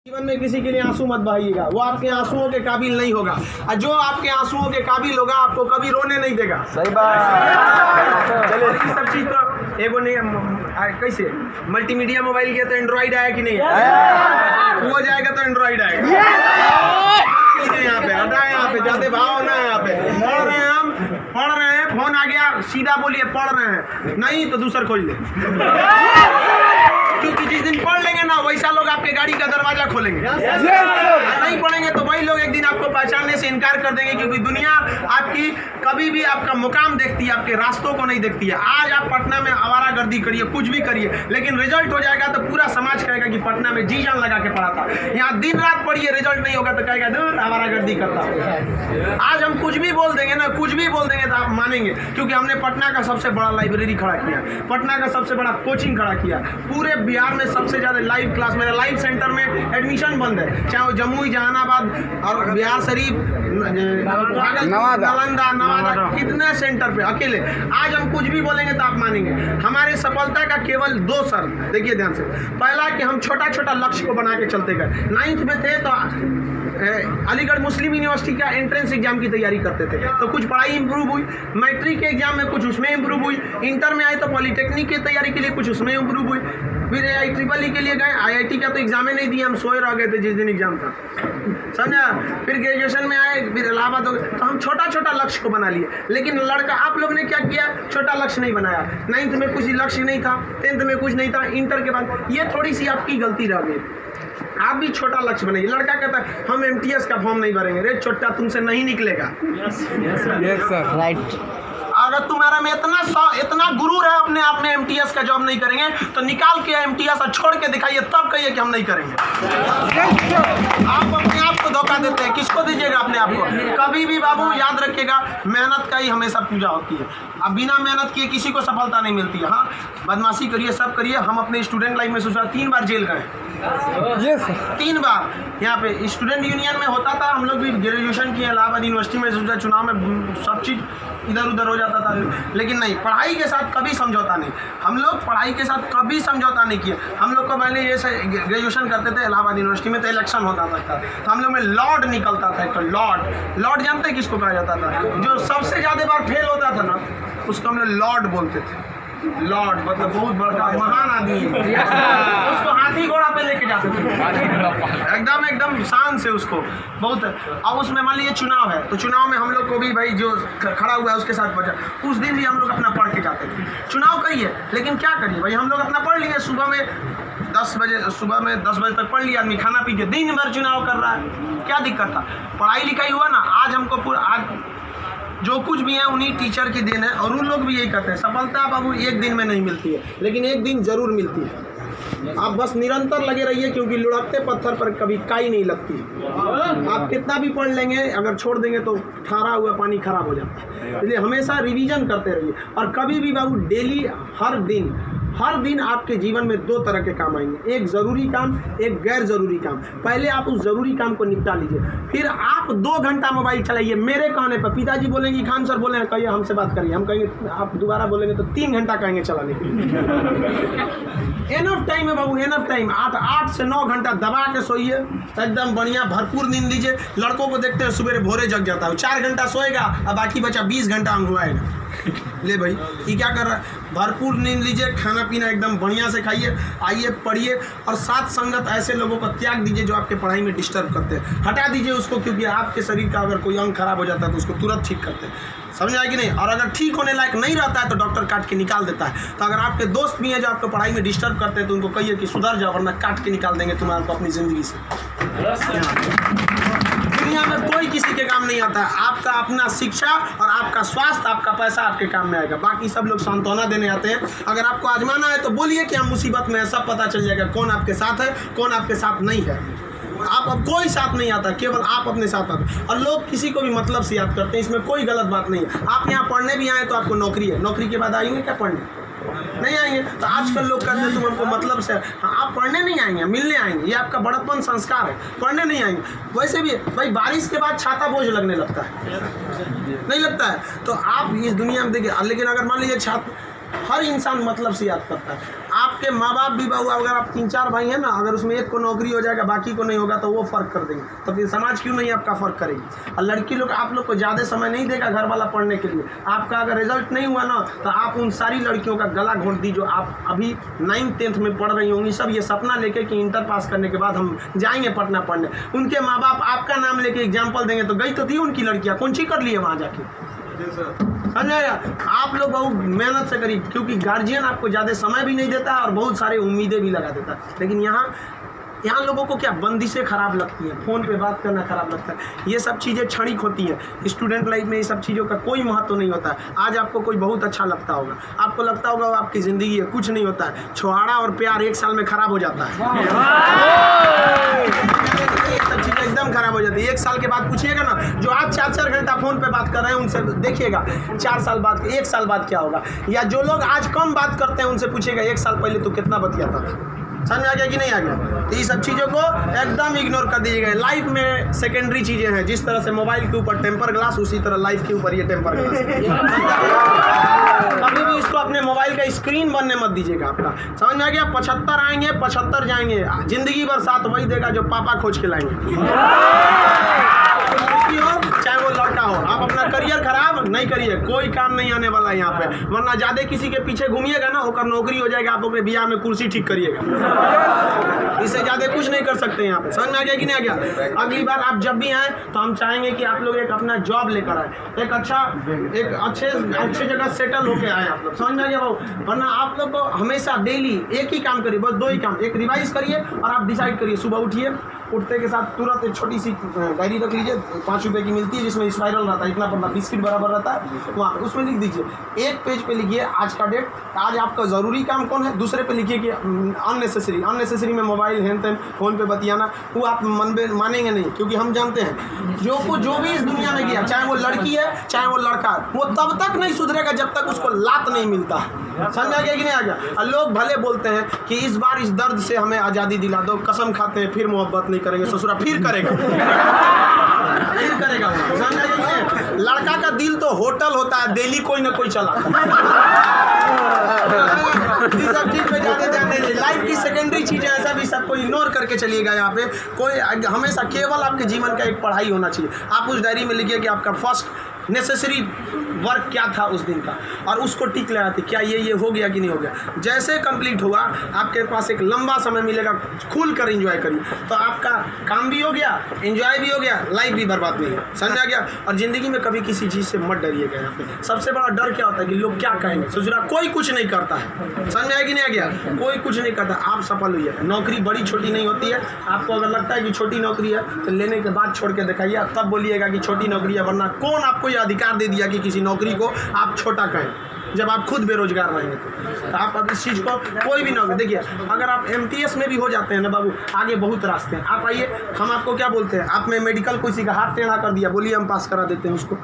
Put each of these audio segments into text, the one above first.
जीवन में किसी के लिए आंसू मत बहाइएगा, वो आपके आंसुओं के काबिल नहीं होगा, और जो आपके आंसुओं के काबिल होगा आपको कभी रोने नहीं देगा। सही बात। चलिए ये सब चीज तो एगो नहीं कैसे मल्टीमीडिया मोबाइल किया तो एंड्रॉइड आया कि नहीं आया, वो जाएगा तो एंड्रॉइड आएगा। यहाँ पे हटा, यहाँ पे जाते भाव ना, यहाँ पे पढ़ रहे हैं, हम पढ़ रहे हैं, फोन आ गया सीधा बोलिए पढ़ रहे हैं, नहीं तो दूसरा खोल ले, क्योंकि जिस दिन पढ़ लेंगे ना वैसा लोग आपके गाड़ी का दरवाजा खोलेंगे। नहीं पढ़ेंगे तो वही लोग एक दिन आपको पहचानने से इनकार कर देंगे, क्योंकि दुनिया आपकी कभी भी आपका मुकाम देखती है, आपके रास्तों को नहीं देखती है। आज आप पटना में आवारागर्दी करिए, कुछ भी करिए, लेकिन रिजल्ट हो जाएगा तो पूरा समाज कहेगा कि पटना में जी जान लगा के पढ़ा था। यहाँ दिन रात पढ़िए, रिजल्ट नहीं होगा तो कहेगा दूर आवारागर्दी करता। आज हम कुछ भी बोल देंगे ना, कुछ भी बोल देंगे तो आप मानेंगे, क्योंकि हमने पटना का सबसे बड़ा लाइब्रेरी खड़ा किया, पटना का सबसे बड़ा कोचिंग खड़ा किया, पूरे बिहार में सबसे ज्यादा लाइव क्लास, मेरा लाइव सेंटर में एडमिशन बंद है, चाहे वो जमुई, जहानाबाद और बिहार शरीफ, नालंदा, नवादा, कितने सेंटर पे अकेले। आज हम कुछ भी बोलेंगे तो आप मानेंगे। हमारे सफलता का केवल 2 शर्त, देखिए ध्यान से। पहला कि हम छोटा छोटा लक्ष्य को बना के चलते गए। 9th में थे तो अलीगढ़ मुस्लिम यूनिवर्सिटी का एंट्रेंस एग्जाम की तैयारी करते थे, तो कुछ पढ़ाई इंप्रूव हुई, मैट्रिक के एग्जाम में कुछ उसमें इंप्रूव हुई, इंटर में आए तो पॉलिटेक्निक की तैयारी के लिए कुछ उसमें इंप्रूव हुई, फिर IEEE के लिए गए, IIT का तो एग्जाम ही नहीं दिया, हम सोए रह गए थे जिस दिन एग्जाम था, समझा। फिर ग्रेजुएशन में आए, फिर इलाहाबाद हो गए, तो हम छोटा छोटा लक्ष्य को बना लिए। लेकिन लड़का, आप लोग ने क्या किया, छोटा लक्ष्य नहीं बनाया। 9th में कुछ लक्ष्य नहीं था, 10th में कुछ नहीं था, इंटर के बाद ये थोड़ी सी आपकी गलती रह गई। आप भी छोटा लक्ष्य बनाइए। लड़का कहता है हम MTS का फॉर्म नहीं भरेंगे, रे छोटा तुमसे नहीं निकलेगा। राइट। अगर तुम्हारा में इतना गुरूर है अपने आप में, MTS का जॉब नहीं करेंगे तो निकाल के MTS और छोड़ के दिखाइए, तब कहिए कि हम नहीं करेंगे। आप अपने आप को धोखा देते हैं, किसको दीजिएगा अपने आप को। कभी भी बाबू याद रखिएगा, मेहनत का ही हमेशा पूजा होती है। अब बिना मेहनत किए किसी को सफलता नहीं मिलती है। हाँ, बदमाशी करिए, सब करिए। हम अपने स्टूडेंट लाइफ में सोचा 3 बार जेल गए, 3 बार। यहाँ पे स्टूडेंट यूनियन में होता था, हम लोग भी ग्रेजुएशन किए इलाहाबाद यूनिवर्सिटी में, सोचा चुनाव में सब चीज़ इधर उधर हो जाता था, लेकिन नहीं, पढ़ाई के साथ कभी समझौता नहीं। हम लोग पढ़ाई के साथ कभी समझौता नहीं किए। हम लोग को पहले ये ग्रेजुएशन करते थे इलाहाबाद यूनिवर्सिटी में, तो इलेक्शन होता था, तो हम लोग में लॉर्ड निकलता था। तो लॉर्ड जानते हैं किसको कहा जाता था? जो सबसे ज़्यादा बार फेल होता था ना, उसको हम लोग लॉर्ड बोलते थे। लॉर्ड मतलब बहुत बड़ा महान आदमी है, उसको हाथी घोड़ा पे लेके जाते थे, एकदम शान से उसको बहुत। अब उसमें मान लीजिए चुनाव है, तो चुनाव में हम लोग को भी भाई जो खड़ा हुआ है उसके साथ बचा, उस दिन भी हम लोग अपना पढ़ के जाते थे। चुनाव करिए, लेकिन क्या करिए भाई, हम लोग अपना पढ़ लिए। सुबह में 10 बजे तक पढ़ लिया आदमी, खाना पी के दिन भर चुनाव कर रहा है, क्या दिक्कत था? पढ़ाई लिखाई हुआ ना। आज हमको आज जो कुछ भी है उन्हीं टीचर की देन है, और उन लोग भी यही कहते हैं सफलता बाबू एक दिन में नहीं मिलती है, लेकिन एक दिन जरूर मिलती है। आप बस निरंतर लगे रहिए, क्योंकि लुढ़कते पत्थर पर कभी काई नहीं लगती। आप कितना भी पढ़ लेंगे, अगर छोड़ देंगे तो ठहरा हुआ पानी खराब हो जाता है। इसलिए हमेशा रिवीजन करते रहिए, और कभी भी बाबू डेली, हर दिन आपके जीवन में 2 तरह के काम आएंगे, एक ज़रूरी काम, एक गैर ज़रूरी काम। पहले आप उस ज़रूरी काम को निपटा लीजिए, फिर आप 2 घंटा मोबाइल चलाइए। मेरे कहने पर पिताजी बोलेंगे खान सर बोले कहिए हमसे बात करिए, हम कहेंगे, आप दोबारा बोलेंगे तो 3 घंटा कहेंगे चलाने के लिए। एनफ टाइम है बाबू, एनफ टाइम। 8 से 9 घंटा दबा के सोइए, एकदम बढ़िया भरपूर नींद लीजिए। लड़कों को देखते हैं सुबह भोरे जग जाता है, 4 घंटा सोएगा और बाकी बचा 20 घंटा अंगुआएगा। ले भाई ये क्या कर रहा है? भरपूर नींद लीजिए, खाना पीना एकदम बढ़िया से खाइए, आइए पढ़िए, और साथ संगत ऐसे लोगों को त्याग दीजिए जो आपके पढ़ाई में डिस्टर्ब करते हैं, हटा दीजिए उसको, क्योंकि आपके शरीर का अगर कोई अंग खराब हो जाता है तो उसको तुरंत ठीक करते हैं, समझ आए कि नहीं? और अगर ठीक होने लायक नहीं रहता है तो डॉक्टर काट के निकाल देता है। तो अगर आपके दोस्त भी हैं जो आपको पढ़ाई में डिस्टर्ब करते हैं तो उनको कहिए कि सुधर जाओ, वरना काट के निकाल देंगे तुम्हारे को अपनी ज़िंदगी से। दुनिया में कोई किसी के काम नहीं आता है, आपका अपना शिक्षा और आपका स्वास्थ्य, आपका पैसा आपके काम में आएगा। बाकी सब लोग सांत्वना देने आते हैं। अगर आपको आजमाना है तो बोलिए कि हम मुसीबत में है, सब पता चल जाएगा कौन आपके साथ है, कौन आपके साथ नहीं है। आप अब कोई साथ नहीं आता, केवल आप अपने साथ आते। और लोग किसी को भी मतलब से याद करते हैं, इसमें कोई गलत बात नहीं है। आप यहाँ पढ़ने भी आए तो आपको नौकरी है, नौकरी के बाद आएंगे क्या पढ़ने? नहीं आएंगे। तो आजकल लोग कहते हैं तुम हमको मतलब से, हाँ आप पढ़ने नहीं आएंगे, मिलने आएंगे, ये आपका बड़प्पन संस्कार है, पढ़ने नहीं आएंगे। वैसे भी भाई बारिश के बाद छाता बोझ लगने लगता है, नहीं लगता है? तो आप इस दुनिया में देखिए, लेकिन अगर मान लीजिए छात्र, हर इंसान मतलब से याद करता है। आप आपके माँ बाप भी बहु, अगर आप 3-4 भाई हैं ना, अगर उसमें एक को नौकरी हो जाएगा बाकी को नहीं होगा तो वो फ़र्क कर देंगे, तो फिर समाज क्यों नहीं आपका फ़र्क करेगी। और लड़की लोग आप लोग को ज़्यादा समय नहीं देगा घर वाला पढ़ने के लिए। आपका अगर रिजल्ट नहीं हुआ ना तो आप उन सारी लड़कियों का गला घोंट दी जो आप अभी 9th-10th में पढ़ रही होंगी, सब ये सपना लेके कि इंटर पास करने के बाद हम जाएंगे पटना पढ़ने। उनके माँ बाप आपका नाम लेके एग्जाम्पल देंगे तो गई तो थी उनकी लड़कियाँ, कौन सी कर लिए वहाँ जाके। समझाया, आप लोग बहुत मेहनत से करिए, क्योंकि गार्जियन आपको ज़्यादा समय भी नहीं देता है और बहुत सारे उम्मीदें भी लगा देता है। लेकिन यहाँ लोगों को क्या बंदिशें खराब लगती हैं, फ़ोन पे बात करना खराब लगता है। ये सब चीज़ें क्षणिक होती हैं। स्टूडेंट लाइफ में ये सब चीज़ों का कोई महत्व नहीं होता है। आज आपको कोई बहुत अच्छा लगता होगा, आपको लगता होगा वो आपकी ज़िंदगी है, कुछ नहीं होता है। छुहाड़ा और प्यार 1 साल में ख़राब हो जाता है। सब चीज़ें एकदम खराब हो जाती है। 1 साल के बाद पूछिएगा ना, जो आज 4-4 घंटा फ़ोन पे बात कर रहे हैं उनसे देखिएगा 4 साल बाद 1 साल बाद क्या होगा। या जो लोग आज कम बात करते हैं उनसे पूछिएगा 1 साल पहले तो कितना बतियाता था। समझ आ गया कि नहीं आ गया। तो ये सब चीज़ों को एकदम इग्नोर कर दीजिएगा। लाइफ में सेकेंडरी चीज़ें हैं, जिस तरह से मोबाइल के ऊपर टेम्पर ग्लास, उसी तरह लाइफ के ऊपर ये टेम्पर ग्लास। कभी भी इसको अपने मोबाइल का स्क्रीन बनने मत दीजिएगा आपका। समझ में आ गया। 75 आएंगे 75 जाएंगे, जिंदगी भर साथ वही देगा जो पापा खोज के लाएंगे। चाहे वो लड़का हो, आप अपना करियर खराब नहीं करिए, कोई काम नहीं आने वाला है यहाँ पे। वरना ज्यादा किसी के पीछे घूमिएगा ना, होकर नौकरी हो जाएगा, आप अपने बियाह में कुर्सी ठीक करिएगा। इससे ज्यादा कुछ नहीं कर सकते यहाँ पे। समझ में आ गया कि नहीं आ गया। अगली बार आप जब भी आए तो हम चाहेंगे कि आप लोग एक अपना जॉब लेकर आए, एक अच्छे जगह सेटल होके आए आप लोग। समझ में आ गया भाऊ। वरना आप लोग को हमेशा डेली एक ही काम करिए, बस 2 ही काम। एक रिवाइज करिए और आप डिसाइड करिए, सुबह उठिए, उठते के साथ तुरंत एक छोटी सी डायरी रख लीजिए, 5 रुपए की मिलती है, जिसमें स्पाइरल रहता है, इतना पड़ता बिस्किट बराबर रहता है वहाँ पे, उसमें लिख दीजिए। एक पेज पे लिखिए आज का डेट, आज आपका ज़रूरी काम कौन है। दूसरे पे लिखिए कि अननेसेसरी में मोबाइल हैन तैन फ़ोन पे बतियाना, वो आप मानेंगे नहीं, क्योंकि हम जानते हैं जो भी इस दुनिया में गया, चाहे वो लड़की है चाहे वो लड़का है, वो तब तक नहीं सुधरेगा जब तक उसको लात नहीं मिलता है। समझ आ गया कि नहीं आ गया। लोग भले बोलते हैं कि इस बार इस दर्द से हमें आज़ादी दिला दो, कसम खाते हैं फिर मोहब्बत नहीं करेंगे, ससुरा फिर करेगा। समझ आ गया कि नहीं। लड़का का दिल तो होटल होता है, दिल्ली कोई ना कोई चलाता सब चीज पे ज़्यादा ध्यान नहीं। लाइफ की सेकेंडरी चीज़ें ऐसा भी सबको इग्नोर करके चलिएगा। यहाँ पे कोई हमेशा केवल आपके जीवन का एक पढ़ाई होना चाहिए। आप उस डायरी में लिखिए कि आपका फर्स्ट नेसेसरी वर्क क्या था उस दिन का, और उसको टिक लगाते क्या ये हो गया कि नहीं हो गया। जैसे कंप्लीट हुआ आपके पास एक लंबा समय मिलेगा, खुल कर एंजॉय करिए, तो आपका काम भी हो गया, एंजॉय भी हो गया, लाइफ भी बर्बाद नहीं है। समझ आ गया। और ज़िंदगी में कभी किसी चीज़ से मत डरिएगा। यहाँ पे सबसे बड़ा डर क्या होता है कि लोग क्या कहेंगे। ससुरा कोई कुछ नहीं करता है। समझ आया कि नहीं आ गया। कोई कुछ नहीं करता, आप सफल हुई है। नौकरी बड़ी छोटी नहीं होती है। आपको अगर लगता है कि छोटी नौकरी है तो लेने के बाद छोड़ के दिखाइए, तब बोलिएगा कि छोटी नौकरी है। वरना कौन आपको ये अधिकार दे दिया कि किसी नौकरी को आप छोटा कहें, जब आप खुद बेरोजगार रहेंगे तो आप अब इस चीज़ को कोई भी नौकरी देखिए। अगर आप MTS में भी हो जाते हैं ना बाबू, आगे बहुत रास्ते हैं। आप आइए, हम आपको क्या बोलते हैं, आप में मेडिकल किसी का हाथ टेढ़ा कर दिया, बोलिए हम पास करा देते हैं उसको।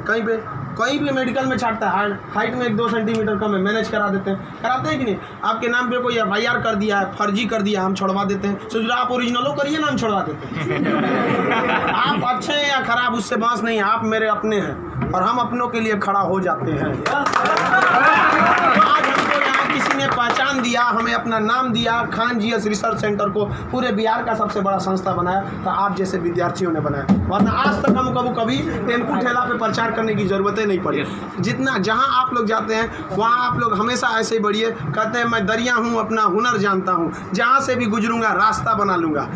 कहीं भी मेडिकल में छाटता है, हाइट में 1-2 सेंटीमीटर कम है, मैनेज करा देते हैं। कराते हैं कि नहीं। आपके नाम पे कोई FIR कर दिया है, फर्जी कर दिया, हम छोड़वा देते हैं। सोच आप ओरिजिनलो करिए ना, हम छोड़वा देते हैं। आप अच्छे हैं या खराब उससे बात नहीं है, आप मेरे अपने हैं और हम अपनों के लिए खड़ा हो जाते हैं। आज हमको यहाँ किसी ने पहचान दिया, हमें अपना नाम दिया, खान GS रिसर्च सेंटर को पूरे बिहार का सबसे बड़ा संस्था बनाया, तो आप जैसे विद्यार्थियों ने बनाया। वरना आज तक हम कभी टेम्पू ठेला पे प्रचार करने की ज़रूरत नहीं पड़ी। जितना जहाँ आप लोग जाते हैं वहाँ आप लोग हमेशा ऐसे ही बढ़िए। कहते हैं मैं दरिया हूँ, अपना हुनर जानता हूँ, जहाँ से भी गुजरूंगा रास्ता बना लूँगा।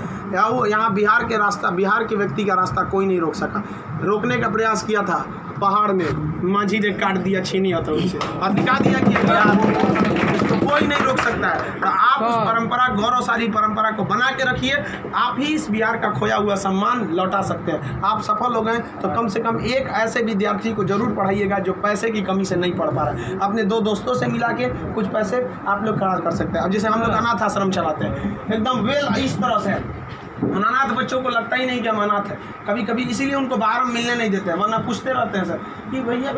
यहाँ बिहार के व्यक्ति का रास्ता कोई नहीं रोक सका। रोकने का प्रयास किया था पहाड़ में, माझी ने काट दिया छीनी हथौड़ी से और दिखा दिया कि इसको कोई नहीं रोक सकता है। तो आप उस परंपरा, गौरवशाली परंपरा को बना के रखिए। आप ही इस बिहार का खोया हुआ सम्मान लौटा सकते हैं। आप सफल हो गए तो कम से कम एक ऐसे विद्यार्थी को जरूर पढ़ाइएगा जो पैसे की कमी से नहीं पढ़ पा रहा है। अपने 2 दोस्तों से मिला के कुछ पैसे आप लोग खर्च कर सकते हैं। अब जैसे हम लोग अनाथ आश्रम चलाते हैं, एकदम इस तरह से अनाथ बच्चों को लगता ही नहीं कि हम अनाथ है। कभी कभी इसीलिए उनको बाहर हम मिलने नहीं देते हैं, वरना पूछते रहते हैं सर कि भैया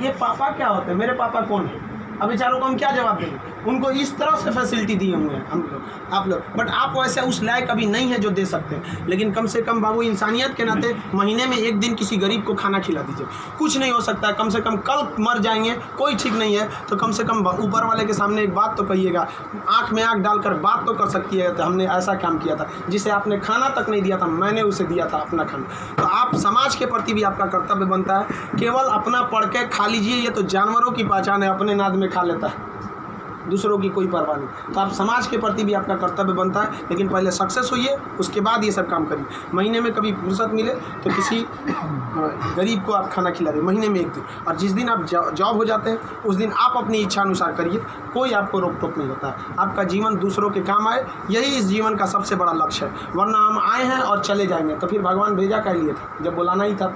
ये पापा क्या होते हैं, मेरे पापा कौन है। अब बेचारों को हम क्या जवाब देंगे। उनको इस तरह से फैसिलिटी दी होंगे हम लोग आप लोग, बट आप वैसे उस लायक अभी नहीं है जो दे सकते हैं। लेकिन कम से कम बाबू इंसानियत के नाते महीने में एक दिन किसी गरीब को खाना खिला दीजिए। कुछ नहीं हो सकता है, कम से कम कल मर जाएंगे, कोई ठीक नहीं है, तो कम से कम ऊपर वाले के सामने एक बात तो कहिएगा, आँख में आँख डालकर बात तो कर सकती है, तो हमने ऐसा काम किया था जिसे आपने खाना तक नहीं दिया था, मैंने उसे दिया था अपना खाना। तो आप समाज के प्रति भी आपका कर्तव्य बनता है। केवल अपना पढ़ के खा लीजिए, ये तो जानवरों की पहचान है, अपने नाद में खा लेता है, दूसरों की कोई परवाह नहीं। तो आप समाज के प्रति भी आपका कर्तव्य बनता है, लेकिन पहले सक्सेस होइए, उसके बाद ये सब काम करिए। महीने में कभी फुर्सत मिले तो किसी गरीब को आप खाना खिला दें, महीने में एक दिन। और जिस दिन आप जॉब हो जाते हैं उस दिन आप अपनी इच्छा अनुसार करिए, कोई आपको रोक टोक नहीं होता है। आपका जीवन दूसरों के काम आए, यही इस जीवन का सबसे बड़ा लक्ष्य है। वरना हम आए हैं और चले जाएंगे, तो फिर भगवान भेजा क्या लिए था जब बुलाना ही था।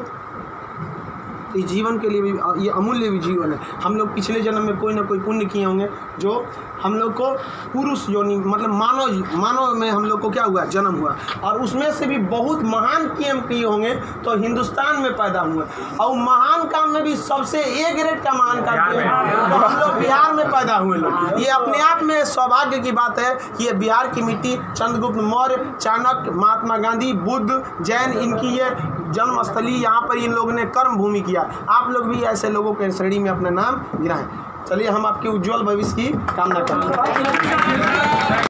तो इस जीवन के लिए भी ये अमूल्य भी जीवन है। हम लोग पिछले जन्म में कोई ना कोई पुण्य किए होंगे जो हम लोग को पुरुष योनि मतलब मानव में हम लोग को क्या हुआ, जन्म हुआ, और उसमें से भी बहुत महान काम किए होंगे तो हिंदुस्तान में पैदा हुए। और महान काम में भी सबसे ए ग्रेड का महान काम किए तो हम लोग बिहार में पैदा हुए लोग। ये अपने आप में सौभाग्य की बात है। ये बिहार की मिट्टी, चंद्रगुप्त मौर्य, चाणक्य, महात्मा गांधी, बुद्ध, जैन, इनकी ये जन्मस्थली, यहाँ पर इन लोगों ने कर्म भूमि किया। आप लोग भी ऐसे लोगों के श्रेणी में अपना नाम गिराएं। चलिए हम आपके उज्जवल भविष्य की कामना करते हैं।